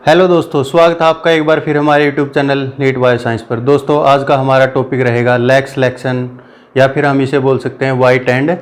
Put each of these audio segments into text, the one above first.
Hello दोस्तों, स्वागत है आपका एक बार फिर हमारे YouTube channel NEET bio science पर। दोस्तों, आज का हमारा टॉपिक रहेगा लैग सिलेक्शन, या फिर हम इसे बोल सकते हैं वाइट एंड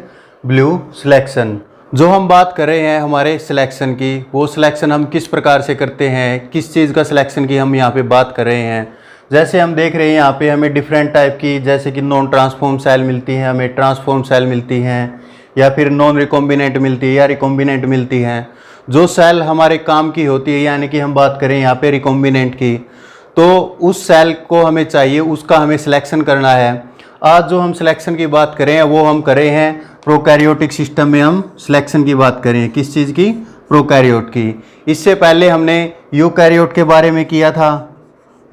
ब्लू सिलेक्शन। जो हम बात कर रहे हैं हमारे सिलेक्शन की, वो सिलेक्शन हम किस प्रकार से करते हैं, किस चीज़ का सिलेक्शन की हम यहाँ पे बात कर रहे हैं। जैसे हम देख रहे हैं यहाँ पे हमें डिफरेंट टाइप की, जैसे कि नॉन ट्रांसफॉर्म सेल मिलती हैं, हमें ट्रांसफॉर्म सेल मिलती हैं, या फिर नॉन रिकॉम्बिनेंट मिलती है या रिकॉम्बिनेंट मिलती हैं। जो सेल हमारे काम की होती है, यानी कि हम बात करें यहाँ पे रिकॉम्बिनेंट की, तो उस सेल को हमें चाहिए, उसका हमें सिलेक्शन करना है। आज जो हम सिलेक्शन की बात करें वो हम कर रहे हैं प्रोकैरियोटिक सिस्टम में हम सिलेक्शन की बात करें। किस चीज़ की? प्रोकैरियोट की। इससे पहले हमने यूकैरियोट के बारे में किया था।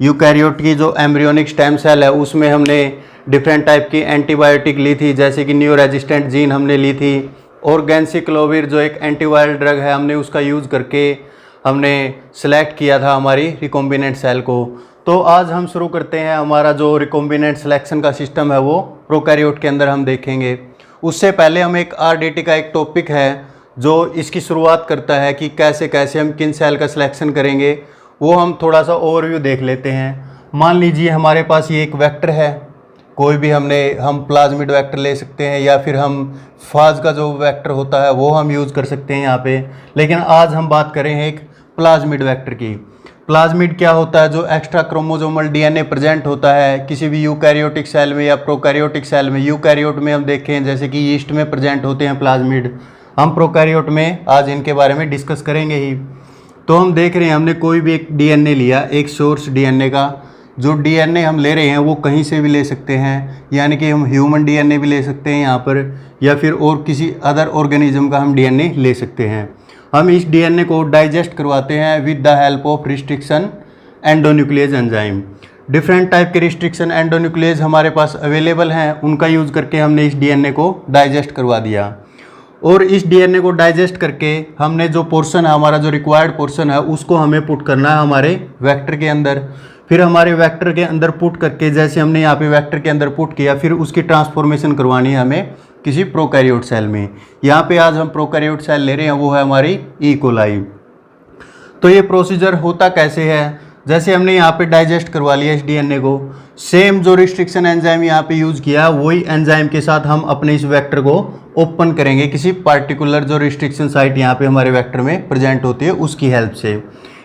यूकैरियोट की जो एम्ब्रियोनिक स्टेम सेल है उसमें हमने डिफरेंट टाइप की एंटीबायोटिक ली थी, जैसे कि न्यू रेजिस्टेंट जीन हमने ली थी, और गैंसिक्लोविर जो एक एंटीवायरल ड्रग है हमने उसका यूज़ करके हमने सेलेक्ट किया था हमारी रिकॉम्बिनेंट सेल को। तो आज हम शुरू करते हैं हमारा जो रिकॉम्बिनेंट सिलेक्शन का सिस्टम है वो प्रोकैरियोट के अंदर हम देखेंगे। उससे पहले हम एक आरडीटी का एक टॉपिक है जो इसकी शुरुआत करता है कि कैसे कैसे हम किन सेल का सिलेक्शन करेंगे, वो हम थोड़ा सा ओवरव्यू देख लेते हैं। मान लीजिए हमारे पास ये एक वेक्टर है, कोई भी हम प्लाज्मिड वेक्टर ले सकते हैं, या फिर हम फाज का जो वेक्टर होता है वो हम यूज़ कर सकते हैं यहाँ पे। लेकिन आज हम बात करें एक प्लाज्मिड वेक्टर की। प्लाज्मिड क्या होता है? जो एक्स्ट्रा क्रोमोसोमल डीएनए प्रेजेंट होता है किसी भी यूकैरियोटिक सेल में या प्रोकैरियोटिक सेल में। यूकैरियोट में हम देखें जैसे कि यीस्ट में प्रेजेंट होते हैं प्लाज्मिड, हम प्रोकैरियोट में आज इनके बारे में डिस्कस करेंगे ही। तो हम देख रहे हैं हमने कोई भी एक डीएनए लिया, एक सोर्स डीएनए का। जो डीएनए हम ले रहे हैं वो कहीं से भी ले सकते हैं, यानी कि हम ह्यूमन डीएनए भी ले सकते हैं यहाँ पर, या फिर और किसी अदर ऑर्गेनिज्म का हम डीएनए ले सकते हैं। हम इस डीएनए को डाइजेस्ट करवाते हैं with the help of restriction endonuclease enzyme. Different type के रिस्ट्रिक्शन एंडोन्यूक्लियस हमारे पास अवेलेबल हैं, उनका यूज़ करके हमने इस डीएनए को डाइजेस्ट करवा दिया। और इस डीएनए को डाइजेस्ट करके हमने जो पोर्शन है, हमारा जो रिक्वायर्ड पोर्शन है, उसको हमें पुट करना है हमारे वेक्टर के अंदर। फिर हमारे वेक्टर के अंदर पुट करके, जैसे हमने यहाँ पे वेक्टर के अंदर पुट किया, फिर उसकी ट्रांसफॉर्मेशन करवानी है हमें किसी प्रोकैरियोट सेल में। यहाँ पे आज हम प्रोकैरियोट सेल ले रहे हैं, वो है हमारी ई कोलाई। तो ये प्रोसीजर होता कैसे है? जैसे हमने यहाँ पे डाइजेस्ट करवा लिया इस डीएनए को, सेम जो रिस्ट्रिक्शन एंजाइम यहाँ पे यूज़ किया वही एंजाइम के साथ हम अपने इस वेक्टर को ओपन करेंगे किसी पार्टिकुलर जो रिस्ट्रिक्शन साइट यहाँ पे हमारे वेक्टर में प्रेजेंट होती है उसकी हेल्प से।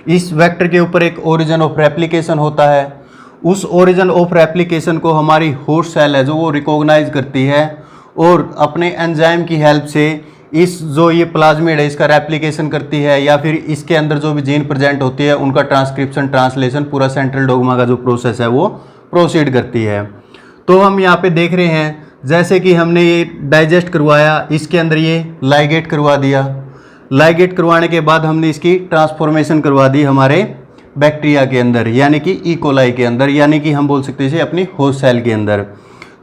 इस वेक्टर के ऊपर एक ओरिजिन ऑफ रेप्लिकेशन होता है। उस ओरिजिन ऑफ रेप्लिकेशन को हमारी होस्ट सेल है जो वो रिकॉग्नाइज करती है, और अपने एंजाइम की हेल्प से इस जो ये प्लाज्मिड है इसका रेप्लिकेशन करती है, या फिर इसके अंदर जो भी जीन प्रेजेंट होती है उनका ट्रांसक्रिप्शन ट्रांसलेशन पूरा सेंट्रल डोग्मा का जो प्रोसेस है वो प्रोसीड करती है। तो हम यहाँ पे देख रहे हैं जैसे कि हमने ये डाइजेस्ट करवाया, इसके अंदर ये लाइगेट करवा दिया। लाइगेट करवाने के बाद हमने इसकी ट्रांसफॉर्मेशन करवा दी हमारे बैक्टीरिया के अंदर, यानी कि ई कोलाई के अंदर, यानी कि हम बोल सकते हैं इसे अपनी होस्ट सेल के अंदर।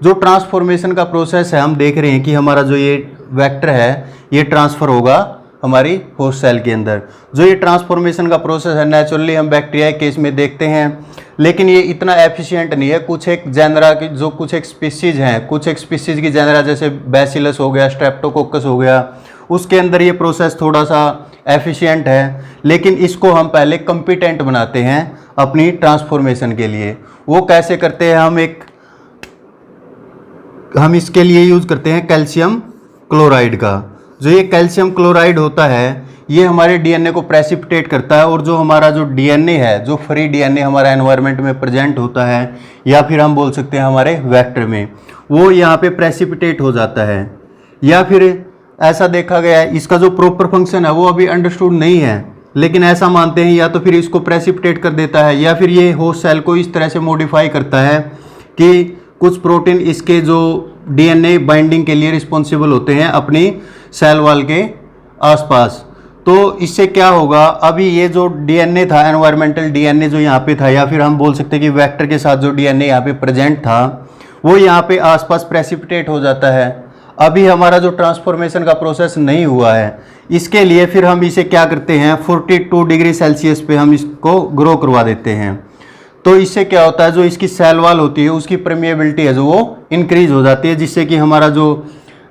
जो ट्रांसफॉर्मेशन का प्रोसेस है हम देख रहे हैं कि हमारा जो ये वेक्टर है ये ट्रांसफ़र होगा हमारी होस्ट सेल के अंदर। जो ये ट्रांसफॉर्मेशन का प्रोसेस है नेचुरली हम बैक्टीरिया के केस में देखते हैं, लेकिन ये इतना एफिशिएंट नहीं है। कुछ एक जेनरा की जो कुछ एक स्पीसीज हैं, कुछ एक स्पीसीज की जेनरा जैसे बैसिलस हो गया, स्ट्रेप्टोकोकस हो गया, उसके अंदर ये प्रोसेस थोड़ा सा एफिशिएंट है, लेकिन इसको हम पहले कम्पिटेंट बनाते हैं अपनी ट्रांसफॉर्मेशन के लिए। वो कैसे करते हैं? हम इसके लिए यूज़ करते हैं कैल्शियम क्लोराइड का। जो ये कैल्शियम क्लोराइड होता है ये हमारे डीएनए को प्रेसिपिटेट करता है, और जो हमारा जो डीएनए है, जो फ्री डीएनए हमारा एनवायरनमेंट में प्रेजेंट होता है, या फिर हम बोल सकते हैं हमारे वेक्टर में, वो यहाँ पे प्रेसिपिटेट हो जाता है। या फिर ऐसा देखा गया है, इसका जो प्रॉपर फंक्शन है वो अभी अंडरस्टूड नहीं है, लेकिन ऐसा मानते हैं या तो फिर इसको प्रेसिपिटेट कर देता है, या फिर ये होस्ट सेल को इस तरह से मॉडिफाई करता है कि कुछ प्रोटीन इसके जो डीएनए बाइंडिंग के लिए रिस्पॉन्सिबल होते हैं अपनी सेल वॉल के आसपास। तो इससे क्या होगा? अभी ये जो डीएनए था, एनवायरमेंटल डीएनए जो यहाँ पे था, या फिर हम बोल सकते हैं कि वेक्टर के साथ जो डीएनए यहाँ पे प्रेजेंट था वो यहाँ पे आसपास प्रेसिपिटेट हो जाता है। अभी हमारा जो ट्रांसफॉर्मेशन का प्रोसेस नहीं हुआ है, इसके लिए फिर हम इसे क्या करते हैं 42 डिग्री सेल्सियस पे हम इसको ग्रो करवा देते हैं। तो इससे क्या होता है, जो इसकी सेल वॉल होती है उसकी परमिएबिलिटी है जो वो इंक्रीज हो जाती है, जिससे कि हमारा जो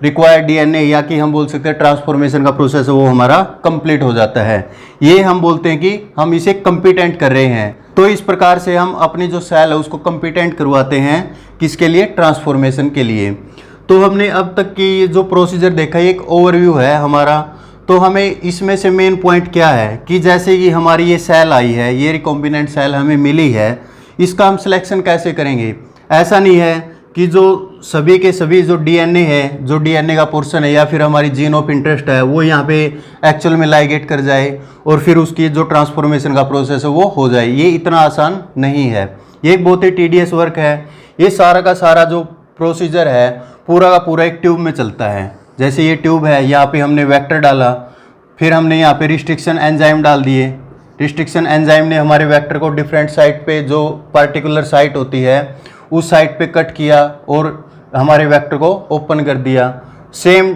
रिक्वायर्ड डीएनए या कि हम बोल सकते हैं ट्रांसफॉर्मेशन का प्रोसेस है वो हमारा कंप्लीट हो जाता है। ये हम बोलते हैं कि हम इसे कम्पिटेंट कर रहे हैं। तो इस प्रकार से हम अपनी जो सेल है उसको कम्पिटेंट करवाते हैं, किसके लिए? ट्रांसफॉर्मेशन के लिए। तो हमने अब तक की जो प्रोसीजर देखा ये एक ओवरव्यू है हमारा। तो हमें इसमें से मेन पॉइंट क्या है कि जैसे कि हमारी ये सेल आई है, ये रिकॉम्बिनेंट सेल हमें मिली है, इसका हम सिलेक्शन कैसे करेंगे? ऐसा नहीं है कि जो सभी के सभी जो डीएनए है, जो डीएनए का पोर्शन है या फिर हमारी जीन ऑफ इंटरेस्ट है वो यहाँ पे एक्चुअल में लाइगेट कर जाए और फिर उसकी जो ट्रांसफॉर्मेशन का प्रोसेस है वो हो जाए। ये इतना आसान नहीं है, ये एक बहुत ही टीडियस वर्क है। ये सारा का सारा जो प्रोसीजर है पूरा का पूरा एक ट्यूब में चलता है। जैसे ये ट्यूब है, यहाँ पे हमने वेक्टर डाला, फिर हमने यहाँ पे रिस्ट्रिक्शन एंजाइम डाल दिए। रिस्ट्रिक्शन एंजाइम ने हमारे वेक्टर को डिफरेंट साइट पे, जो पार्टिकुलर साइट होती है उस साइट पे कट किया और हमारे वेक्टर को ओपन कर दिया। सेम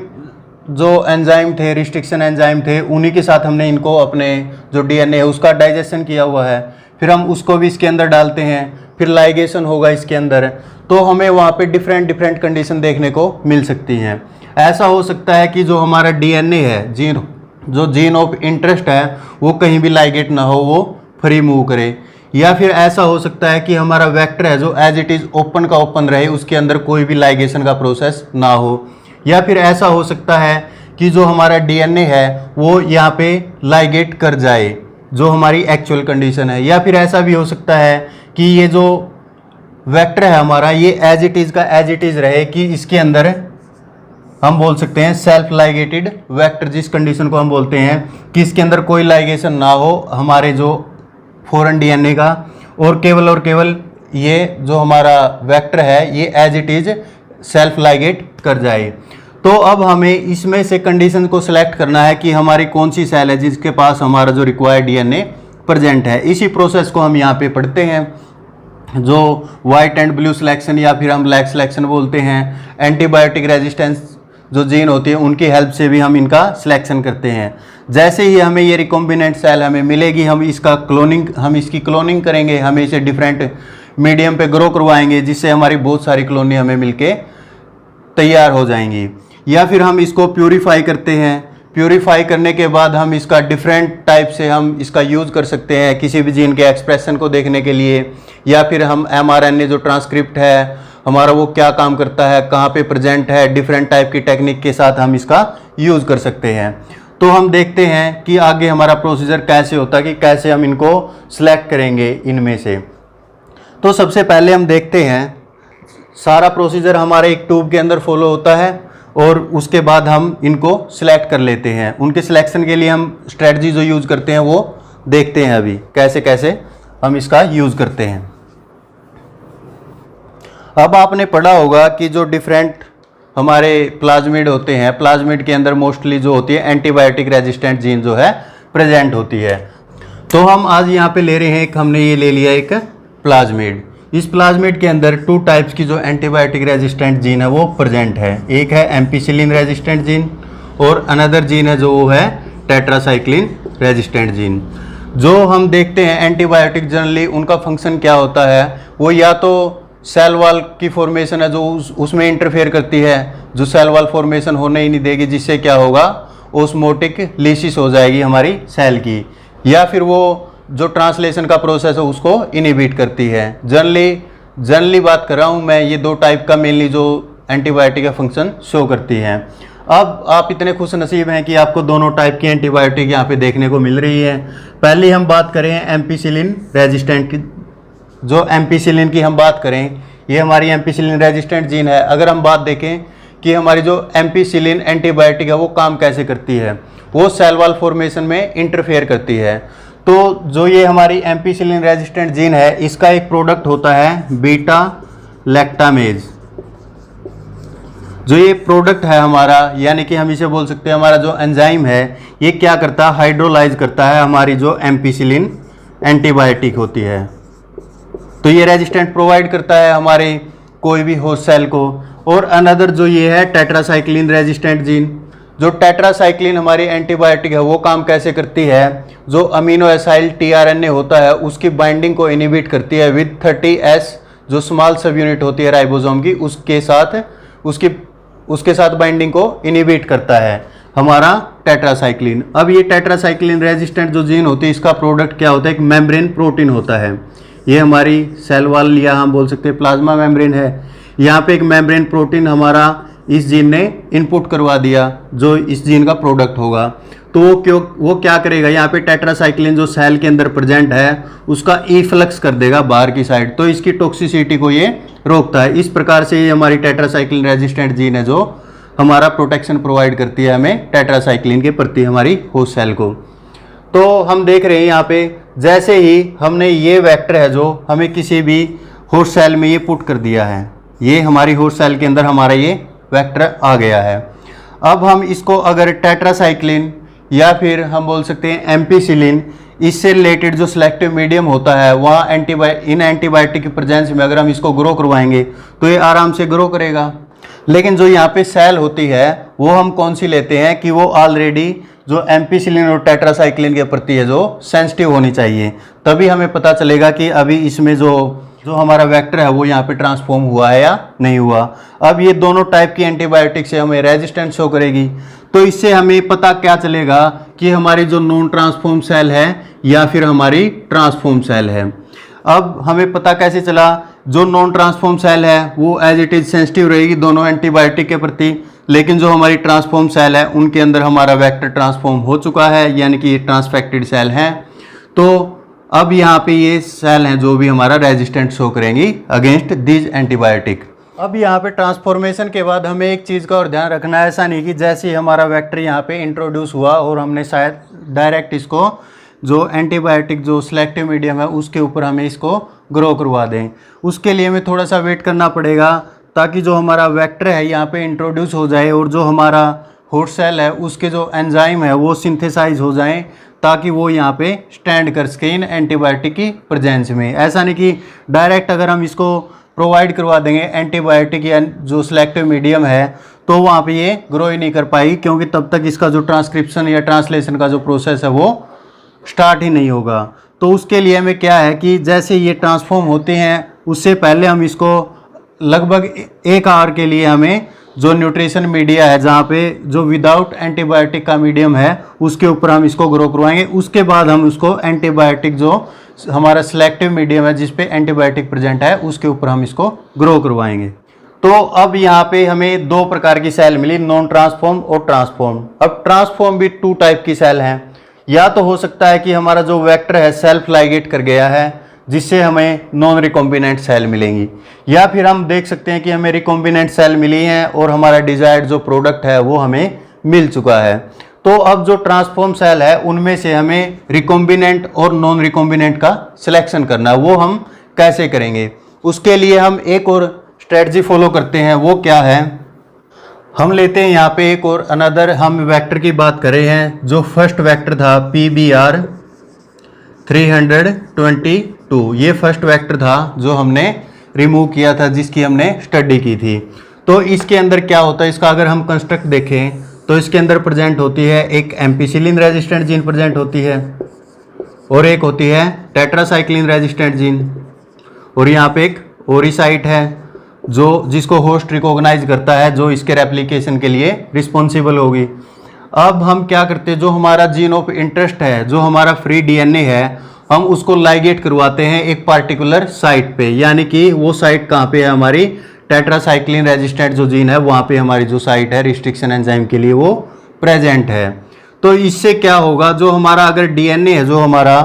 जो एंजाइम थे, रिस्ट्रिक्शन एंजाइम थे, उन्हीं के साथ हमने इनको अपने जो डीएनए है उसका डाइजेशन किया हुआ है, फिर हम उसको भी इसके अंदर डालते हैं, फिर लाइगेशन होगा इसके अंदर। तो हमें वहाँ पे डिफरेंट कंडीशन देखने को मिल सकती हैं। ऐसा हो सकता है कि जो हमारा डीएनए है, जीन ऑफ इंटरेस्ट है, वो कहीं भी लाइगेट ना हो, वो फ्री मूव करे। या फिर ऐसा हो सकता है कि हमारा वेक्टर है जो एज इट इज़ ओपन का ओपन रहे, उसके अंदर कोई भी लाइगेशन का प्रोसेस ना हो। या फिर ऐसा हो सकता है कि जो हमारा डीएनए है वो यहाँ पे लाइगेट कर जाए, जो हमारी एक्चुअल कंडीशन है। या फिर ऐसा भी हो सकता है कि ये जो वेक्टर है हमारा ये एज इट इज़ का एज इट इज़ रहे, कि इसके अंदर हम बोल सकते हैं सेल्फ लाइगेटेड वेक्टर, जिस कंडीशन को हम बोलते हैं कि इसके अंदर कोई लाइगेशन ना हो हमारे जो फॉरेन डीएनए का, और केवल ये जो हमारा वेक्टर है ये as it is self ligate कर जाए। तो अब हमें इसमें से कंडीशन को सिलेक्ट करना है कि हमारी कौन सी सेल है जिसके पास हमारा जो रिक्वायर्ड डीएनए प्रेजेंट है। इसी प्रोसेस को हम यहाँ पे पढ़ते हैं, जो वाइट एंड ब्लू सिलेक्शन या फिर हम ब्लैक सिलेक्शन बोलते हैं। एंटीबायोटिक रेजिस्टेंस जो जीन होती है उनकी हेल्प से भी हम इनका सिलेक्शन करते हैं। जैसे ही हमें ये रिकॉम्बिनेंट सेल हमें मिलेगी, हम इसकी क्लोनिंग करेंगे, हमें इसे डिफरेंट मीडियम पे ग्रो करवाएंगे, जिससे हमारी बहुत सारी कॉलोनी हमें मिलके तैयार हो जाएंगी। या फिर हम इसको प्यूरीफाई करते हैं। प्यूरीफाई करने के बाद हम इसका डिफरेंट टाइप से हम इसका यूज़ कर सकते हैं किसी भी जीन के एक्सप्रेशन को देखने के लिए, या फिर हम mRNA जो ट्रांसक्रिप्ट है हमारा वो क्या काम करता है, कहाँ पे प्रेजेंट है, डिफरेंट टाइप की टेक्निक के साथ हम इसका यूज़ कर सकते हैं। तो हम देखते हैं कि आगे हमारा प्रोसीजर कैसे होता है, कि कैसे हम इनको सिलेक्ट करेंगे इनमें से। तो सबसे पहले हम देखते हैं सारा प्रोसीजर हमारे एक ट्यूब के अंदर फॉलो होता है और उसके बाद हम इनको सिलेक्ट कर लेते हैं। उनके सिलेक्शन के लिए हम स्ट्रेटजी जो यूज़ करते हैं वो देखते हैं अभी कैसे कैसे हम इसका यूज़ करते हैं। अब आपने पढ़ा होगा कि जो डिफरेंट हमारे प्लाज्मिड होते हैं, प्लाज्मिड के अंदर मोस्टली जो होती है एंटीबायोटिक रेजिस्टेंट जीन जो है प्रेजेंट होती है। तो हम आज यहाँ पे ले रहे हैं हमने ये ले लिया एक प्लाज्मिड। इस प्लाज्मिड के अंदर 2 टाइप्स की जो एंटीबायोटिक रेजिस्टेंट जीन है वो प्रेजेंट है। एक है एम्पिसिलिन रेजिस्टेंट जीन और अनदर जीन है जो वो है टेट्रासाइक्लिन रेजिस्टेंट जीन। जो हम देखते हैं एंटीबायोटिक जनरली उनका फंक्शन क्या होता है, वो या तो सेल वॉल की फॉर्मेशन है जो उसमें इंटरफेयर करती है, जो सेल वॉल फॉर्मेशन होने ही नहीं देगी, जिससे क्या होगा ओस्मोटिक लिसिस हो जाएगी हमारी सेल की, या फिर वो जो ट्रांसलेशन का प्रोसेस है उसको इनहिबिट करती है। जनरली बात कर रहा हूँ मैं, ये 2 टाइप का मेनली जो एंटीबायोटिक का फंक्शन शो करती हैं। अब आप इतने खुश नसीब हैं कि आपको दोनों टाइप की एंटीबायोटिक यहाँ पे देखने को मिल रही है। पहले हम बात करें एम्पिसिलिन रेजिस्टेंट की। जो एम्पिसिलिन की हम बात करें, ये हमारी एम्पिसिलिन रेजिस्टेंट जीन है। अगर हम बात देखें कि हमारी जो एम्पिसिलिन एंटीबायोटिक है वो काम कैसे करती है, वो सेल वॉल फॉर्मेशन में इंटरफेयर करती है। तो जो ये हमारी एम्पिसिलिन रेजिस्टेंट जीन है इसका एक प्रोडक्ट होता है बीटा लैक्टामेज। जो ये प्रोडक्ट है हमारा, यानी कि हम इसे बोल सकते हैं हमारा जो एंजाइम है ये क्या करता है, हाइड्रोलाइज करता है हमारी जो एम्पिसिलिन एंटीबायोटिक होती है। तो ये रेजिस्टेंट प्रोवाइड करता है हमारे कोई भी होस्ट सेल को। और अनदर जो ये है टेट्रासाइक्लिन रेजिस्टेंट जीन। जो टेट्रासाइक्लिन हमारी एंटीबायोटिक है वो काम कैसे करती है, जो अमीनो एसाइल टीआरएनए होता है उसकी बाइंडिंग को इनहिबिट करती है विद 30S जो स्मॉल सब यूनिट होती है राइबोसोम की, उसके साथ उसकी उसके साथ बाइंडिंग को इनिबिट करता है हमारा टेट्रासाइक्लिन। अब ये टेट्रासाइक्लिन रेजिस्टेंट जो जीन होती है इसका प्रोडक्ट क्या होता है, एक मेम्ब्रेन प्रोटीन होता है। ये हमारी सेल वॉल या हम बोल सकते हैं प्लाज्मा मेम्ब्रेन है। यहाँ पे एक मेम्ब्रेन प्रोटीन हमारा इस जीन ने इनपुट करवा दिया जो इस जीन का प्रोडक्ट होगा। तो वो क्या करेगा, यहाँ पे टेट्रासाइक्लिन जो सेल के अंदर प्रेजेंट है उसका इफ्लक्स कर देगा बाहर की साइड, तो इसकी टॉक्सिसिटी को ये रोकता है। इस प्रकार से ये हमारी टेट्रासाइक्लिन रेजिस्टेंट जीन है जो हमारा प्रोटेक्शन प्रोवाइड करती है हमें टेट्रासाइक्लिन के प्रति हमारी होस्ट सेल को। तो हम देख रहे हैं यहाँ पे जैसे ही हमने ये वेक्टर है जो हमें किसी भी होस्ट सेल में ये पुट कर दिया है, ये हमारी होस्ट सेल के अंदर हमारा ये वेक्टर आ गया है। अब हम इसको अगर टेट्रासाइक्लिन या फिर हम बोल सकते हैं एम्पीसिलिन, इससे रिलेटेड जो सिलेक्टिव मीडियम होता है वहाँ एंटीबायोटिक की प्रेजेंस में अगर हम इसको ग्रो करवाएंगे तो ये आराम से ग्रो करेगा। लेकिन जो यहाँ पे सेल होती है वो हम कौन सी लेते हैं कि वो ऑलरेडी जो एम्पीसिलिन और टेट्रासाइक्लिन के प्रति है जो सेंसिटिव होनी चाहिए, तभी हमें पता चलेगा कि अभी इसमें जो हमारा वेक्टर है वो यहाँ पे ट्रांसफॉर्म हुआ है या नहीं हुआ। अब ये दोनों टाइप की एंटीबायोटिक से हमें रेजिस्टेंस शो करेगी, तो इससे हमें पता क्या चलेगा कि हमारी जो नॉन ट्रांसफॉर्म सेल है या फिर हमारी ट्रांसफॉर्म सेल है। अब हमें पता कैसे चला, जो नॉन ट्रांसफॉर्म सेल है वो एज इट इज सेंसिटिव रहेगी दोनों एंटीबायोटिक के प्रति, लेकिन जो हमारी ट्रांसफॉर्म सेल है उनके अंदर हमारा वेक्टर ट्रांसफॉर्म हो चुका है, यानी कि ये ट्रांसफेक्टेड सेल हैं। तो अब यहाँ पे ये सेल हैं जो भी हमारा रेजिस्टेंट शो करेंगी अगेंस्ट दिस एंटीबायोटिक। अब यहाँ पे ट्रांसफॉर्मेशन के बाद हमें एक चीज़ का और ध्यान रखना है, ऐसा नहीं कि जैसे ही हमारा वेक्टर यहाँ पे इंट्रोड्यूस हुआ और हमने शायद डायरेक्ट इसको जो एंटीबायोटिक जो सिलेक्टिव मीडियम है उसके ऊपर हमें इसको ग्रो करवा दें। उसके लिए हमें थोड़ा सा वेट करना पड़ेगा ताकि जो हमारा वेक्टर है यहाँ पे इंट्रोड्यूस हो जाए और जो हमारा होस्ट सेल है उसके जो एंजाइम है वो सिंथेसाइज हो जाएं, ताकि वो यहाँ पे स्टैंड कर सके इन एंटीबायोटिक की प्रेजेंस में। ऐसा नहीं कि डायरेक्ट अगर हम इसको प्रोवाइड करवा देंगे एंटीबायोटिक या जो सिलेक्टिव मीडियम है तो वहाँ पे ये ग्रो ही नहीं कर पाएगी, क्योंकि तब तक इसका जो ट्रांसक्रिप्शन या ट्रांसलेशन का जो प्रोसेस है वो स्टार्ट ही नहीं होगा। तो उसके लिए हमें क्या है कि जैसे ये ट्रांसफॉर्म होते हैं उससे पहले हम इसको लगभग 1 आवर के लिए हमें जो न्यूट्रिशन मीडिया है जहाँ पे जो विदाउट एंटीबायोटिक का मीडियम है उसके ऊपर हम इसको ग्रो करवाएंगे। उसके बाद हम उसको एंटीबायोटिक जो हमारा सिलेक्टिव मीडियम है जिस पे एंटीबायोटिक प्रेजेंट है उसके ऊपर हम इसको ग्रो करवाएंगे। तो अब यहाँ पे हमें 2 प्रकार की सेल मिली, नॉन ट्रांसफॉर्म और ट्रांसफॉर्म। अब ट्रांसफॉर्म भी 2 टाइप की सेल हैं। या तो हो सकता है कि हमारा जो वेक्टर है सेल्फ लाइगेट कर गया है जिससे हमें नॉन रिकॉम्बिनेंट सेल मिलेंगी, या फिर हम देख सकते हैं कि हमें रिकॉम्बिनेंट सेल मिली हैं और हमारा डिजायर्ड जो प्रोडक्ट है वो हमें मिल चुका है। तो अब जो ट्रांसफॉर्म सेल है उनमें से हमें रिकॉम्बिनेंट और नॉन रिकॉम्बिनेंट का सिलेक्शन करना है। वो हम कैसे करेंगे, उसके लिए हम एक और स्ट्रेटजी फॉलो करते हैं। वो क्या है, हम लेते हैं यहाँ पे एक और अनदर, हम वेक्टर की बात कर रहे हैं। जो फर्स्ट वेक्टर था PBr 322, ये फर्स्ट वेक्टर था जो हमने रिमूव किया था, जिसकी हमने स्टडी की थी। तो इसके अंदर क्या होता है, इसका अगर हम कंस्ट्रक्ट देखें तो इसके अंदर प्रेजेंट होती है एक एम्पीसिलिन रेजिस्टेंट जीन प्रेजेंट होती है और एक होती है टेट्रासाइक्लिन रेजिस्टेंट जीन, और यहाँ पे एक ओरिसाइट है जो जिसको होस्ट रिकॉग्नाइज करता है, जो इसके रेप्लिकेशन के लिए रिस्पॉन्सिबल होगी। अब हम क्या करते हैं, जो हमारा जीन ऑफ इंटरेस्ट है, जो हमारा फ्री डीएनए है, हम उसको लाइगेट करवाते हैं एक पार्टिकुलर साइट पे। यानी कि वो साइट कहाँ पे है, हमारी टेट्रासाइक्लिन रेजिस्टेंट जो जीन है वहाँ पे हमारी जो साइट है रिस्ट्रिक्शन एंजाइम के लिए वो प्रेजेंट है। तो इससे क्या होगा, जो हमारा अगर डीएनए है, जो हमारा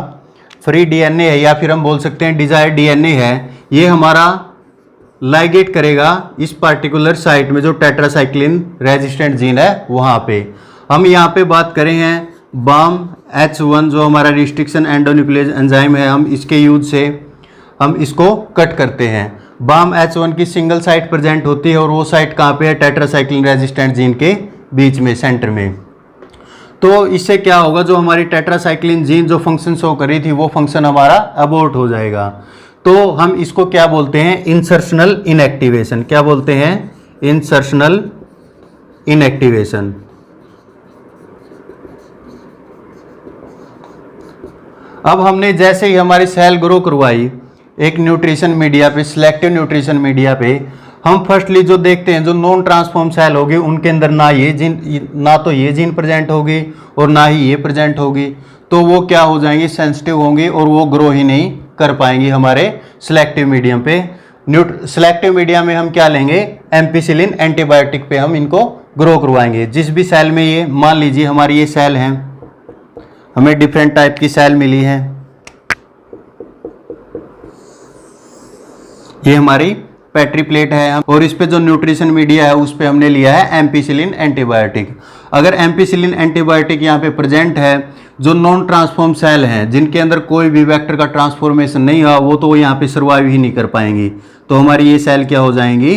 फ्री डीएनए है या फिर हम बोल सकते हैं डिजायर्ड डीएनए है, ये हमारा लाइगेट करेगा इस पार्टिकुलर साइट में जो टेट्रासाइक्लिन रेजिस्टेंट जीन है वहाँ पे। हम यहाँ पे बात करें हैं BAM-H1 जो हमारा रिस्ट्रिक्शन एंडोन्यूक्लियस एंजाइम है, हम इसके यूज से हम इसको कट करते हैं। BAM-H1 की सिंगल साइट प्रेजेंट होती है और वो साइट कहाँ पे है, टेट्रासाइक्लिन रेजिस्टेंट जीन के बीच में, सेंटर में। तो इससे क्या होगा, जो हमारी टेट्रासाइक्लिन जीन जो फंक्शन शो कर रही थी वो फंक्शन हमारा अबॉर्ट हो जाएगा। तो हम इसको क्या बोलते हैं, इंसर्शनल इनएक्टिवेशन। क्या बोलते हैं, इंसर्शनल इनएक्टिवेशन। अब हमने जैसे ही हमारी सेल ग्रो करवाई एक न्यूट्रिशन मीडिया पे, सिलेक्टिव न्यूट्रिशन मीडिया पे, हम फर्स्टली जो देखते हैं जो नॉन ट्रांसफॉर्म सेल होगी उनके अंदर ना तो ये जीन प्रेजेंट होगी और ना ही ये प्रेजेंट होगी, तो वो क्या हो जाएंगी, सेंसिटिव होंगी और वो ग्रो ही नहीं कर पाएंगी हमारे सिलेक्टिव मीडियम पे। सिलेक्टिव मीडियम में हम क्या लेंगे, एम्पिसिलिन एंटीबायोटिक पे हम इनको ग्रो करवाएंगे। जिस भी सेल में ये, मान लीजिए हमारी ये सेल है, हमें डिफरेंट टाइप की सेल मिली है, ये हमारी पेट्री प्लेट है और इस पे जो न्यूट्रिशन मीडिया है उस पे हमने लिया है एम्पिसिलिन एंटीबायोटिक। अगर एम्पिसिलिन एंटीबायोटिक यहाँ पे प्रेजेंट है, जो नॉन ट्रांसफॉर्म सेल हैं जिनके अंदर कोई भी वेक्टर का ट्रांसफॉर्मेशन नहीं हुआ, वो तो यहाँ पे सर्वाइव ही नहीं कर पाएंगी, तो हमारी ये सेल क्या हो जाएंगी,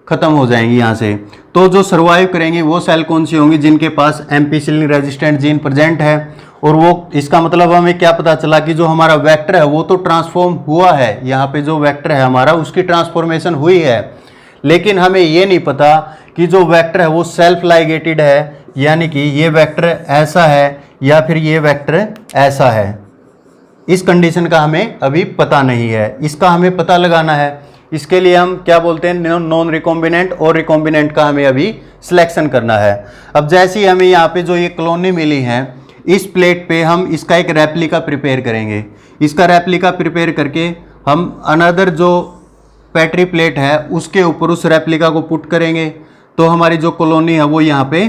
खत्म हो जाएंगी यहाँ से। तो जो सर्वाइव करेंगी वो सेल कौन सी होंगी, जिनके पास एम्पिसिलिन रेजिस्टेंट जीन प्रेजेंट है। और वो, इसका मतलब हमें क्या पता चला कि जो हमारा वेक्टर है वो तो ट्रांसफॉर्म हुआ है, यहाँ पे जो वेक्टर है हमारा उसकी ट्रांसफॉर्मेशन हुई है, लेकिन हमें ये नहीं पता कि जो वेक्टर है वो सेल्फ लाइगेटेड है, यानी कि ये वेक्टर ऐसा है या फिर ये वेक्टर ऐसा है। इस कंडीशन का हमें अभी पता नहीं है, इसका हमें पता लगाना है। इसके लिए हम क्या बोलते हैं, नॉन रिकॉम्बिनेंट और रिकॉम्बिनेंट का हमें अभी सिलेक्शन करना है। अब जैसे ही हमें यहाँ पे जो ये कॉलोनी मिली है, इस प्लेट पे हम इसका एक रेप्लिका प्रिपेयर करेंगे। इसका रेप्लिका प्रिपेयर करके हम अनदर जो पेट्री प्लेट है उसके ऊपर उस रेप्लिका को पुट करेंगे, तो हमारी जो कॉलोनी है वो यहाँ पे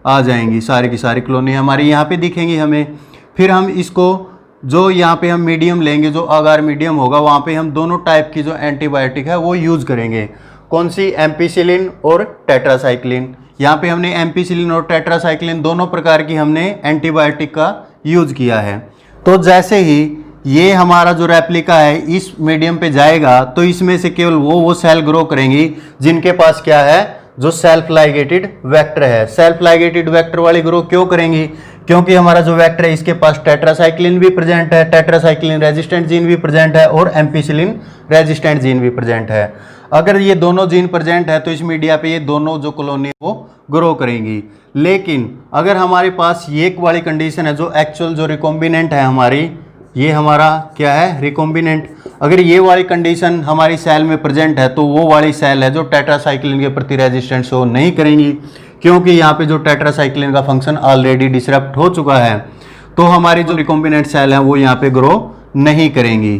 आ जाएंगी, सारी की सारी कॉलोनी हमारी यहाँ पे दिखेंगी हमें। फिर हम इसको जो यहाँ पे हम मीडियम लेंगे, जो अगार मीडियम होगा, वहाँ पे हम दोनों टाइप की जो एंटीबायोटिक है वो यूज़ करेंगे। कौन सी, एम्पिसिलिन और टेट्रासाइक्लिन। यहाँ पे हमने एम्पिसिलिन और टेट्रासाइक्लिन दोनों प्रकार की हमने एंटीबायोटिक का यूज़ किया है। तो जैसे ही ये हमारा जो रेप्लिका है इस मीडियम पे जाएगा, तो इसमें से केवल वो सेल ग्रो करेंगी जिनके पास क्या है, जो सेल्फ लाइगेटेड वेक्टर है। सेल्फ लाइगेटेड वेक्टर वाली ग्रो क्यों करेंगी, क्योंकि हमारा जो वेक्टर है इसके पास टेट्रासाइक्लिन भी प्रेजेंट है, टेट्रासाइक्लिन रेजिस्टेंट जीन भी प्रेजेंट है और एम्पिसिलिन रेजिस्टेंट जीन भी प्रेजेंट है। अगर ये दोनों जीन प्रेजेंट है तो इस मीडिया पे ये दोनों जो कॉलोनी वो ग्रो करेंगी। लेकिन अगर हमारे पास ये वाली कंडीशन है, जो एक्चुअल जो रिकॉम्बिनेंट है हमारी, ये हमारा क्या है, रिकॉम्बिनेंट, अगर ये वाली कंडीशन हमारी सेल में प्रेजेंट है तो वो वाली सेल है जो टेट्रासाइक्लिन के प्रति रेजिस्टेंट शो नहीं करेंगी, क्योंकि यहाँ पे जो टेट्रासाइक्लिन का फंक्शन ऑलरेडी डिसरप्ट हो चुका है, तो हमारी जो रिकॉम्बिनेंट सेल है वो यहाँ पे ग्रो नहीं करेंगी।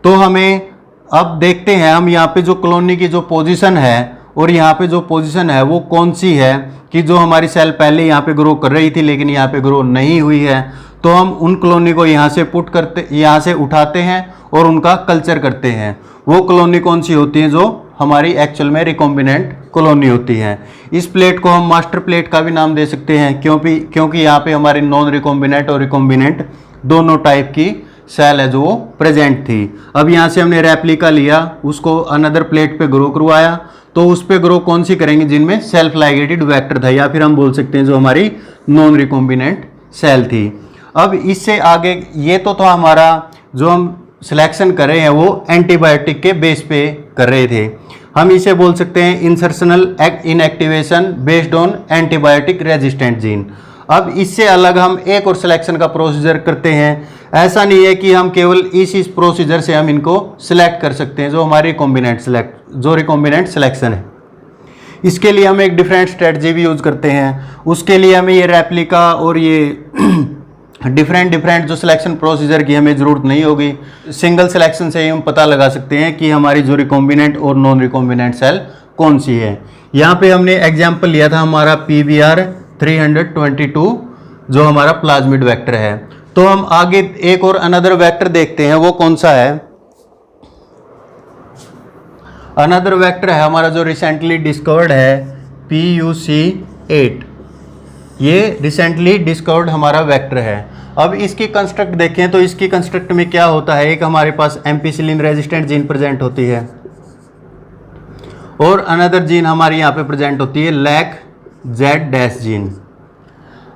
तो हमें अब देखते हैं हम यहाँ पे जो कॉलोनी की जो पोजीशन है और यहाँ पे जो पोजीशन है वो कौन सी है, कि जो हमारी सेल पहले यहाँ पे ग्रो कर रही थी लेकिन यहाँ पे ग्रो नहीं हुई है, तो हम उन कॉलोनी को यहाँ से पुट करते, यहाँ से उठाते हैं और उनका कल्चर करते हैं। वो कॉलोनी कौन सी होती है, जो हमारी एक्चुअल में रिकॉम्बिनेंट कॉलोनी होती है। इस प्लेट को हम मास्टर प्लेट का भी नाम दे सकते हैं, क्योंकि यहाँ पे हमारी नॉन रिकॉम्बिनेंट और रिकॉम्बिनेंट दोनों टाइप की सेल है जो वो प्रेजेंट थी। अब यहाँ से हमने रेप्लिका लिया, उसको अनदर प्लेट पे ग्रो करवाया, तो उस पे ग्रो कौन सी करेंगे, जिनमें सेल्फ लाइगेटेड वेक्टर था, या फिर हम बोल सकते हैं जो हमारी नॉन रिकॉम्बिनेंट सेल थी। अब इससे आगे ये तो था हमारा जो हम सिलेक्शन कर रहे हैं वो एंटीबायोटिक के बेस पे कर रहे थे। हम इसे बोल सकते हैं insertional inactivation based on antibiotic resistant gene. अब इससे अलग हम एक और सिलेक्शन का प्रोसीजर करते हैं। ऐसा नहीं है कि हम केवल इस प्रोसीजर से हम इनको सिलेक्ट कर सकते हैं, जो हमारी रिकॉम्बिनेंट सिलेक्शन है। इसके लिए हम एक डिफरेंट स्ट्रेटजी भी यूज़ करते हैं। उसके लिए हमें ये रेप्लिका और ये डिफरेंट जो सिलेक्शन प्रोसीजर की हमें ज़रूरत नहीं होगी। सिंगल सिलेक्शन से ही हम पता लगा सकते हैं कि हमारी जो रिकॉम्बिनेंट और नॉन रिकॉम्बिनेंट सेल कौन सी है। यहाँ पे हमने एग्जाम्पल लिया था हमारा PBr 322 जो हमारा प्लाज्मिड वेक्टर है। तो हम आगे एक और अनदर वेक्टर देखते हैं, वो कौन सा है। अनदर वेक्टर है हमारा जो रिसेंटली डिस्कवर्ड है PUC8। ये रिसेंटली डिस्कवर्ड हमारा वेक्टर है। अब इसकी कंस्ट्रक्ट देखें तो इसकी कंस्ट्रक्ट में क्या होता है, एक हमारे पास एम्पिसिलिन रेजिस्टेंट जीन प्रेजेंट होती है और अनदर जीन हमारी यहाँ पे प्रेजेंट होती है LAC-Z- जीन।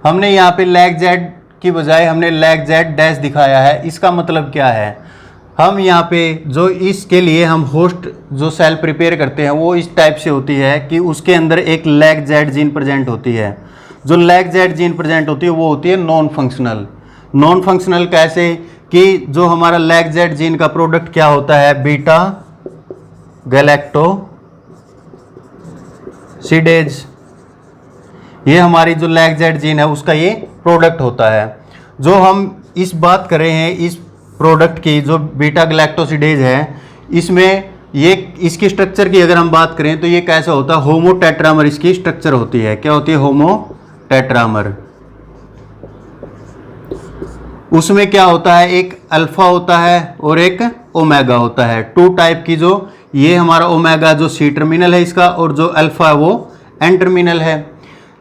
हमने यहाँ पे LAC-Z की बजाय हमने LAC-Z- दिखाया है। इसका मतलब क्या है, हम यहाँ पे जो इसके लिए हम होस्ट जो सेल प्रिपेयर करते हैं वो इस टाइप से होती है कि उसके अंदर एक LAC-Z जीन प्रेजेंट होती है। जो LAC-Z जीन प्रेजेंट होती है वो होती है नॉन फंक्शनल। नॉन फंक्शनल कैसे, कि जो हमारा LAC-Z जीन का प्रोडक्ट क्या होता है, बीटा गैलेक्टो सीडेज, ये हमारी जो लैक्जेड जीन है उसका ये प्रोडक्ट होता है। जो हम इस बात कर रहे हैं इस प्रोडक्ट की, जो बीटा गैलेक्टोसिडेज है, इसमें ये इसकी स्ट्रक्चर की अगर हम बात करें तो ये कैसा होता है, होमोटेट्रामर इसकी स्ट्रक्चर होती है। क्या होती है? होमोटेट्रामर। उसमें क्या होता है, एक अल्फा होता है और एक ओमेगा होता है। टू टाइप की, जो ये हमारा ओमेगा जो सी टर्मिनल है इसका, और जो अल्फा है वो एन टर्मिनल है।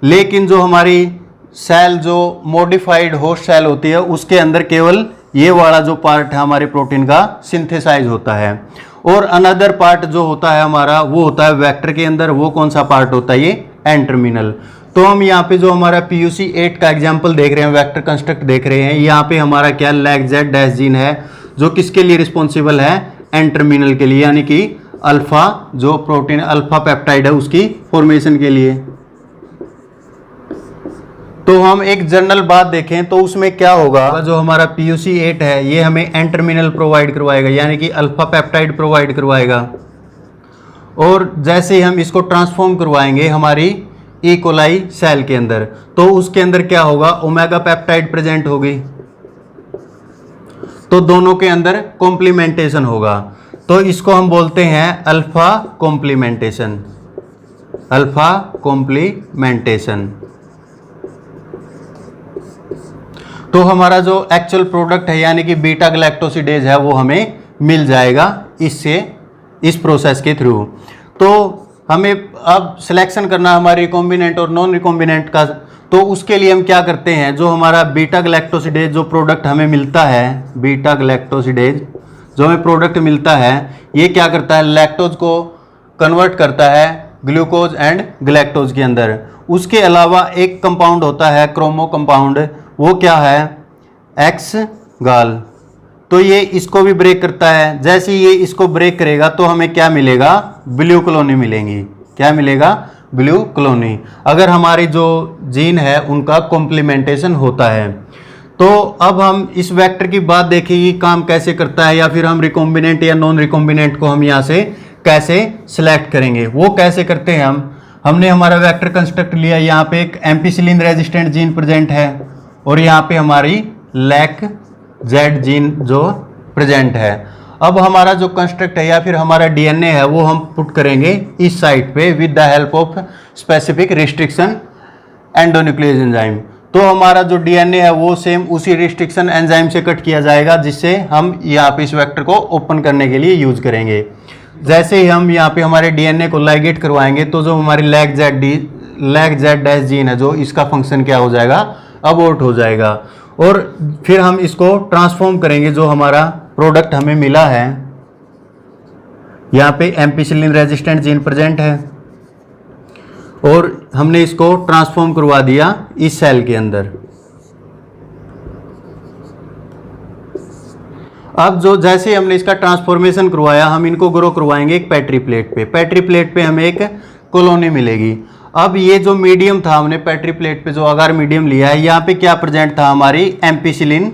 लेकिन जो हमारी सेल जो मॉडिफाइड होस्ट सेल होती है उसके अंदर केवल ये वाला जो पार्ट है हमारे प्रोटीन का सिंथेसाइज होता है, और अनदर पार्ट जो होता है हमारा वो होता है वेक्टर के अंदर। वो कौन सा पार्ट होता है? ये एन टर्मिनल। तो हम यहाँ पे जो हमारा PUC 8 का एग्जाम्पल देख रहे हैं, वेक्टर कंस्ट्रक्ट देख रहे हैं, यहाँ पे हमारा क्या लैक्जेड डैश जीन है जो किसके लिए रिस्पॉन्सिबल है? एन टर्मिनल के लिए, यानी कि अल्फा जो प्रोटीन अल्फा पेप्टाइड है उसकी फॉर्मेशन के लिए। तो हम एक जनरल बात देखें तो उसमें क्या होगा, जो हमारा PUC 8 है ये हमें एन टर्मिनल प्रोवाइड करवाएगा, यानी कि अल्फा पेप्टाइड प्रोवाइड करवाएगा। और जैसे ही हम इसको ट्रांसफॉर्म करवाएंगे हमारी ई कोलाई सेल के अंदर, तो उसके अंदर क्या होगा, ओमेगा पेप्टाइड प्रेजेंट होगी, तो दोनों के अंदर कॉम्प्लीमेंटेशन होगा। तो इसको हम बोलते हैं अल्फा कॉम्प्लीमेंटेशन, अल्फा कॉम्प्लीमेंटेशन। तो हमारा जो एक्चुअल प्रोडक्ट है यानी कि बीटा गैलेक्टोसिडेज है वो हमें मिल जाएगा इससे, इस प्रोसेस के थ्रू। तो हमें अब सिलेक्शन करना हमारे रिकॉम्बिनेंट और नॉन रिकॉम्बिनेंट का, तो उसके लिए हम क्या करते हैं, जो हमारा बीटा गैलेक्टोसिडेज जो प्रोडक्ट हमें मिलता है, बीटा गैलेक्टोसिडेज जो हमें प्रोडक्ट मिलता है, ये क्या करता है, लैक्टोज को कन्वर्ट करता है ग्लूकोज एंड गैलेक्टोज के अंदर। उसके अलावा एक कंपाउंड होता है क्रोमो कंपाउंड, वो क्या है, एक्स गाल। तो ये इसको भी ब्रेक करता है। जैसे ये इसको ब्रेक करेगा तो हमें क्या मिलेगा, ब्लू कॉलोनी मिलेंगी। क्या मिलेगा, ब्लू कॉलोनी, अगर हमारी जो जीन है उनका कॉम्प्लीमेंटेशन होता है। तो अब हम इस वेक्टर की बात देखेंगे काम कैसे करता है, या फिर हम रिकॉम्बिनेंट या नॉन रिकॉम्बिनेंट को हम यहाँ से कैसे सिलेक्ट करेंगे। वो कैसे करते हैं, हमने हमारा वेक्टर कंस्ट्रक्ट लिया, यहाँ पे एक एम्पिसिलिन रेजिस्टेंट जीन प्रेजेंट है और यहाँ पे हमारी लैक जेड जीन जो प्रेजेंट है। अब हमारा जो कंस्ट्रक्ट है या फिर हमारा डीएनए है वो हम पुट करेंगे इस साइट पे with the help of specific restriction endonuclease enzyme. तो हमारा जो डीएनए है वो सेम उसी रिस्ट्रिक्शन एंजाइम से कट किया जाएगा जिससे हम यहाँ पे इस वेक्टर को ओपन करने के लिए यूज करेंगे। जैसे ही हम यहाँ पे हमारे डीएनए को लाइगेट करवाएंगे तो जो हमारी लैक जेड डैश जीन है जो इसका फंक्शन क्या हो जाएगा, अबॉर्ट हो जाएगा। और फिर हम इसको ट्रांसफॉर्म करेंगे, जो हमारा प्रोडक्ट हमें मिला है, यहाँ पे एम्पिसिलिन रेजिस्टेंट जीन प्रेजेंट है और हमने इसको ट्रांसफॉर्म करवा दिया इस सेल के अंदर। अब जो जैसे हमने इसका ट्रांसफॉर्मेशन करवाया, हम इनको ग्रो करवाएंगे एक पेट्री प्लेट पे। पेट्री प्लेट पे हमें एक कॉलोनी मिलेगी। अब ये जो मीडियम था, हमने पेट्री प्लेट पे जो अगार मीडियम लिया है, यहाँ पे क्या प्रेजेंट था, हमारी एम्पिसिलिन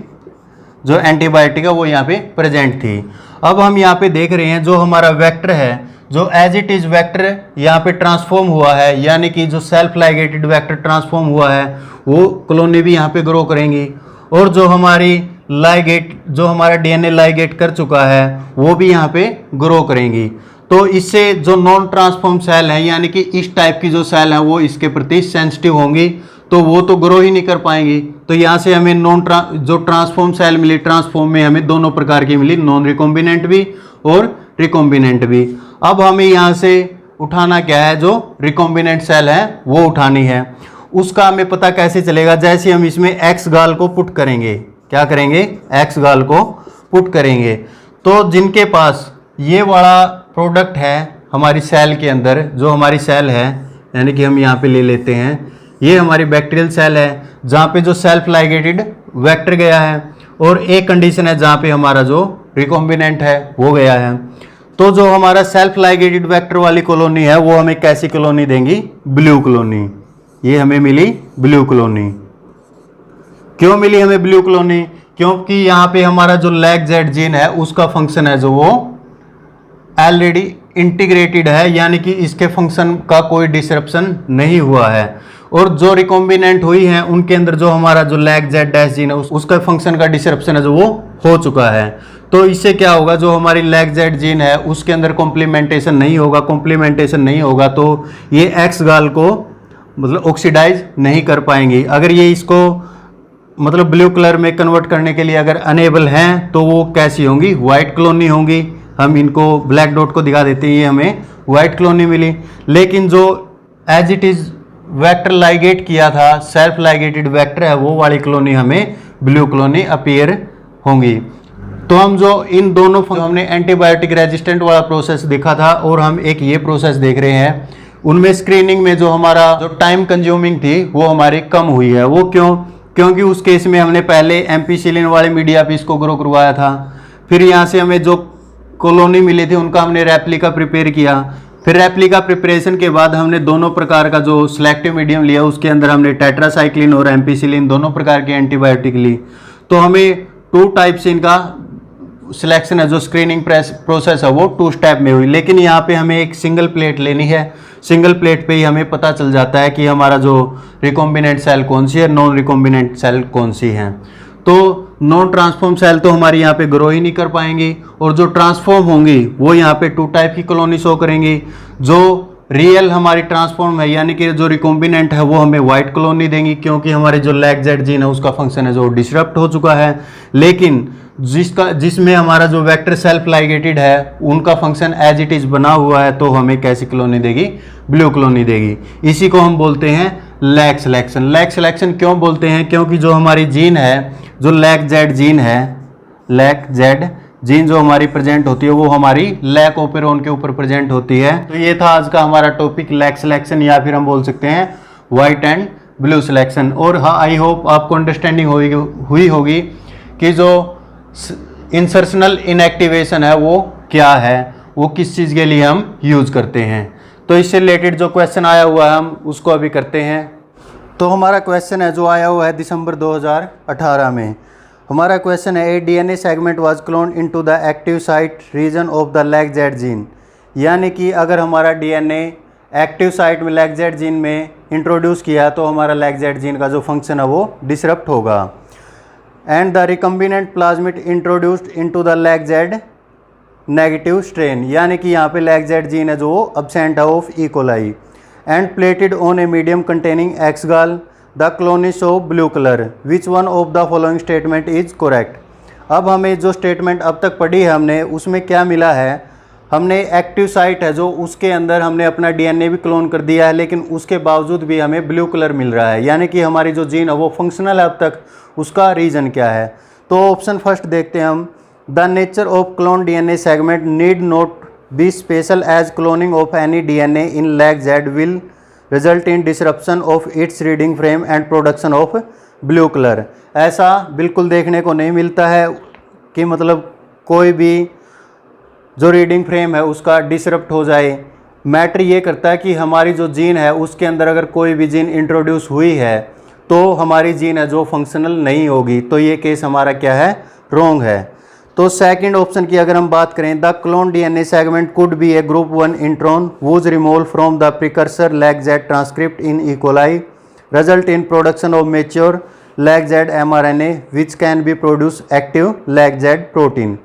जो एंटीबायोटिक है वो यहाँ पे प्रेजेंट थी। अब हम यहाँ पे देख रहे हैं जो हमारा वेक्टर है, जो एज इट इज वेक्टर यहाँ पे ट्रांसफॉर्म हुआ है, यानी कि जो सेल्फ लाइगेटेड वेक्टर ट्रांसफॉर्म हुआ है वो कॉलोनी भी यहाँ पे ग्रो करेंगी। और जो हमारी लाइगेट, जो हमारा डीएनए लाइगेट कर चुका है वो भी यहाँ पे ग्रो करेंगी। तो इससे जो नॉन ट्रांसफॉर्म सेल है, यानी कि इस टाइप की जो सेल है वो इसके प्रति सेंसिटिव होंगी, तो वो तो ग्रो ही नहीं कर पाएंगी। तो यहाँ से हमें जो ट्रांसफॉर्म सेल मिली, ट्रांसफॉर्म में हमें दोनों प्रकार की मिली, नॉन रिकॉम्बिनेंट भी और रिकॉम्बिनेंट भी। अब हमें यहाँ से उठाना क्या है, जो रिकॉम्बिनेंट सेल है वो उठानी है। उसका हमें पता कैसे चलेगा, जैसे हम इसमें एक्स गाल को पुट करेंगे, क्या करेंगे, एक्स गाल को पुट करेंगे, तो जिनके पास ये वाला प्रोडक्ट है हमारी सेल के अंदर, जो हमारी सेल है, यानी कि हम यहाँ पे ले लेते हैं, ये हमारी बैक्टीरियल सेल है जहाँ पे जो सेल्फ लाइगेटेड वेक्टर गया है, और एक कंडीशन है जहाँ पे हमारा जो रिकॉम्बिनेंट है वो गया है। तो जो हमारा सेल्फ लाइगेटेड वेक्टर वाली कॉलोनी है वो हमें कैसी कॉलोनी देंगी, ब्लू कॉलोनी। ये हमें मिली ब्लू कॉलोनी। क्यों मिली हमें ब्लू कॉलोनी, क्योंकि यहाँ पे हमारा जो लैक जेड जीन है उसका फंक्शन है जो वो ऑलरेडी इंटीग्रेटेड है, यानी कि इसके फंक्शन का कोई डिसरप्शन नहीं हुआ है। और जो रिकॉम्बिनेंट हुई है उनके अंदर जो हमारा जो लैग जेड डैश जीन है उसका फंक्शन का डिसरप्शन है जो वो हो चुका है। तो इससे क्या होगा, जो हमारी लैग जेड जीन है उसके अंदर कॉम्प्लीमेंटेशन नहीं होगा। कॉम्प्लीमेंटेशन नहीं होगा तो ये एक्स गाल को मतलब ऑक्सीडाइज नहीं कर पाएंगी। अगर ये इसको मतलब ब्लू कलर में कन्वर्ट करने के लिए अगर अनेबल हैं तो वो कैसी होंगी, वाइट कॉलोनी होंगी। हम इनको ब्लैक डॉट को दिखा देते हैं, ये हमें वाइट कॉलोनी मिली। लेकिन जो as it is vector ligate किया था, सेल्फ लाइगेटेड वेक्टर है, वो वाली कॉलोनी हमें ब्लू कॉलोनी अपीयर होंगी। तो हम जो इन दोनों हमने एंटीबायोटिक रेजिस्टेंट वाला प्रोसेस देखा था और हम एक ये प्रोसेस देख रहे हैं, उनमें स्क्रीनिंग में जो हमारा जो टाइम कंज्यूमिंग थी वो हमारी कम हुई है। वो क्यों? क्योंकि उस केस में हमने पहले एम्पीसिलिन वाले मीडिया पीस को ग्रो करवाया था, फिर यहाँ से हमें जो कॉलोनी मिली थी उनका हमने रेप्लिका प्रिपेयर किया, फिर रेप्लिका प्रिपरेशन के बाद हमने दोनों प्रकार का जो सिलेक्टिव मीडियम लिया, उसके अंदर हमने टेट्रासाइक्लिन और एम्पीसिलिन दोनों प्रकार के एंटीबायोटिक ली। तो हमें 2 टाइप से इनका सिलेक्शन है, जो स्क्रीनिंग प्रोसेस है वो 2 स्टेप में हुई। लेकिन यहाँ पे हमें एक सिंगल प्लेट लेनी है, सिंगल प्लेट पे ही हमें पता चल जाता है कि हमारा जो रिकॉम्बिनेंट सेल कौन सी है, नॉन रिकॉम्बिनेंट सेल कौन सी है। तो नॉन ट्रांसफॉर्म सेल तो हमारी यहाँ पे ग्रो ही नहीं कर पाएंगी, और जो ट्रांसफॉर्म होंगी वो यहाँ पे 2 टाइप की कॉलोनी शो करेंगी। जो रियल हमारी ट्रांसफॉर्म है यानी कि जो रिकॉम्बिनेंट है वो हमें व्हाइट कॉलोनी देंगी, क्योंकि हमारे जो लैग जेड जीन है उसका फंक्शन है जो डिसरप्ट हो चुका है। लेकिन जिसमें हमारा जो वेक्टर सेल्फ लाइगेटेड है उनका फंक्शन एज इट इज बना हुआ है, तो हमें कैसी कॉलोनी देगी, ब्लू कॉलोनी देगी। इसी को हम बोलते हैं लैग सिलेक्शन। लैग सिलेक्शन क्यों बोलते हैं? क्योंकि जो हमारी जीन है, जो लैग जेड जीन है, लैग जेड जीन जो हमारी प्रेजेंट होती है वो हमारी लैक ओपेरोन के ऊपर प्रेजेंट होती है। तो ये था आज का हमारा टॉपिक, लैग सिलेक्शन, या फिर हम बोल सकते हैं व्हाइट एंड ब्लू सिलेक्शन। और हाँ, आई होप आपको अंडरस्टैंडिंग हुई होगी कि जो इंसर्शनल इनएक्टिवेशन है वो क्या है, वो किस चीज़ के लिए हम यूज करते हैं। तो इससे रिलेटेड जो क्वेश्चन आया हुआ है हम उसको अभी करते हैं। तो हमारा क्वेश्चन है जो आया हुआ है दिसंबर 2018 में। हमारा क्वेश्चन है, a DNA segment was clone into the active site region of the lac Z gene. यानी कि अगर हमारा डीएनए एक्टिव साइट में लैग जेड जीन में इंट्रोड्यूस किया तो हमारा लैग जेड जीन का जो फंक्शन है वो डिसरप्ट होगा। And the recombinant plasmid introduced into the lac Z negative strain, यानी कि यहाँ पे लैग जेड जीन है जो अब्सेंट है of E coli, and plated on a medium containing X gal the colonies of blue colour, which one of the following statement is correct. अब हमें जो स्टेटमेंट अब तक पढ़ी है हमने उसमें क्या मिला है, हमने एक्टिव साइट है जो उसके अंदर हमने अपना डीएनए भी क्लोन कर दिया है, लेकिन उसके बावजूद भी हमें ब्लू कलर मिल रहा है, यानी कि हमारी जो जीन है वो फंक्शनल है अब तक, उसका रीज़न क्या है। तो ऑप्शन फर्स्ट देखते हैं हम, the nature of clone DNA segment need not be special as cloning of any DNA in lac Z will result in disruption of its reading frame and production of blue colour. ऐसा बिल्कुल देखने को नहीं मिलता है कि मतलब कोई भी जो रीडिंग फ्रेम है उसका डिसरप्ट हो जाए। मैटर ये करता है कि हमारी जो जीन है उसके अंदर अगर कोई भी जीन इंट्रोड्यूस हुई है तो हमारी जीन है जो फंक्शनल नहीं होगी। तो ये केस हमारा क्या है, रॉन्ग है। तो सेकंड ऑप्शन की अगर हम बात करें, the clone DNA segment could be A group 1 intron whose remove from the precursor lag Z transcript in E coli result in production of mature lag Z mRNA which can be produce active lag Z protein.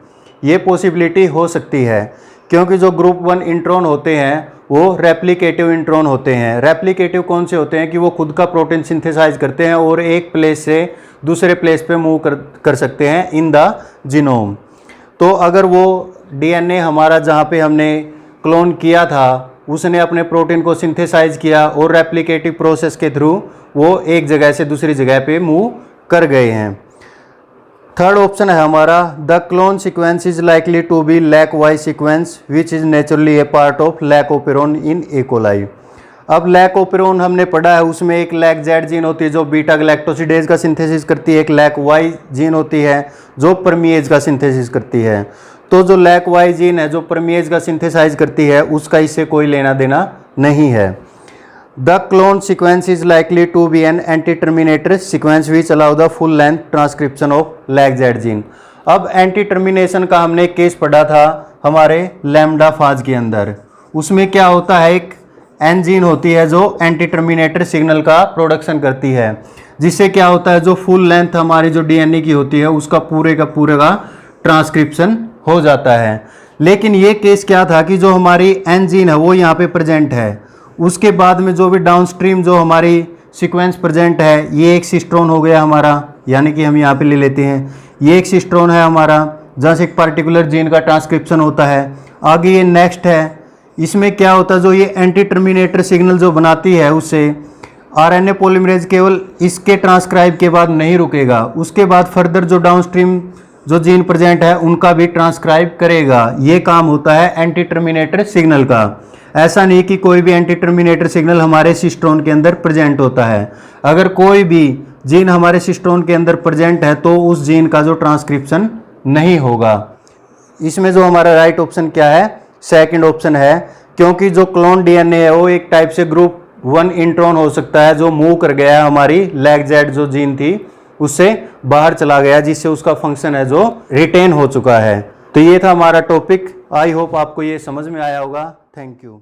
ये possibility हो सकती है क्योंकि जो group 1 intron होते हैं वो replicative intron होते हैं। रेप्लिकेटिव कौन से होते हैं कि वो खुद का प्रोटीन सिंथेसाइज करते हैं और एक प्लेस से दूसरे प्लेस पे मूव कर सकते हैं इन द जीनोम। तो अगर वो डीएनए हमारा जहाँ पे हमने क्लोन किया था उसने अपने प्रोटीन को सिंथेसाइज किया और रेप्लिकेटिव प्रोसेस के थ्रू वो एक जगह से दूसरी जगह पे मूव कर गए हैं। थर्ड ऑप्शन है हमारा, the clone sequence is likely to be lac Y sequence which is naturally a part of lac operon in E coli. अब लैक ओपेरोन हमने पढ़ा है, उसमें एक लैक जेड जीन होती है जो बीटा गैलेक्टोसिडेज का सिंथेसिस करती है, एक लैक वाई जीन होती है जो परमिएज का सिंथेसिस करती है। तो जो लैक वाई जीन है जो परमिएज का सिंथेसाइज करती है उसका इससे कोई लेना देना नहीं है। The clone sequence is likely to be an anti terminator sequence which allow the full length transcription of lac Z gene. अब एंटी टर्मिनेशन का हमने एक केस पढ़ा था हमारे लैम्डा फाज के अंदर। उसमें क्या होता है, एक एंजीन होती है जो एंटी टर्मिनेटर सिग्नल का प्रोडक्शन करती है, जिससे क्या होता है जो फुल लेंथ हमारी जो डीएनए की होती है उसका पूरे का ट्रांसक्रिप्शन हो जाता है। लेकिन ये केस क्या था कि जो हमारी एंजीन है वो यहाँ पे प्रेजेंट है, उसके बाद में जो भी डाउनस्ट्रीम जो हमारी सीक्वेंस प्रेजेंट है, ये एक सिस्ट्रोन हो गया हमारा, यानी कि हम यहाँ पे ले लेते हैं ये एक सिस्ट्रोन है हमारा जहाँ से एक पार्टिकुलर जीन का ट्रांसक्रिप्शन होता है। आगे ये नेक्स्ट है, इसमें क्या होता है जो ये एंटी टर्मिनेटर सिग्नल जो बनाती है उससे आरएनए पॉलीमरेज केवल इसके ट्रांसक्राइब के बाद नहीं रुकेगा, उसके बाद फर्दर जो डाउनस्ट्रीम जो जीन प्रेजेंट है उनका भी ट्रांसक्राइब करेगा। ये काम होता है एंटी टर्मिनेटर सिग्नल का। ऐसा नहीं कि कोई भी एंटी टर्मिनेटर सिग्नल हमारे सिस्ट्रोन के अंदर प्रेजेंट होता है। अगर कोई भी जीन हमारे सिस्ट्रोन के अंदर प्रेजेंट है तो उस जीन का जो ट्रांसक्रिप्शन नहीं होगा। इसमें जो हमारा राइट ऑप्शन क्या है, सेकंड ऑप्शन है, क्योंकि जो क्लोन डीएनए है वो एक टाइप से ग्रुप 1 इंट्रॉन हो सकता है जो मूव कर गया है, हमारी लैग-जेड जो जीन थी उससे बाहर चला गया, जिससे उसका फंक्शन है जो रिटेन हो चुका है। तो ये था हमारा टॉपिक। आई होप आपको ये समझ में आया होगा। Thank you.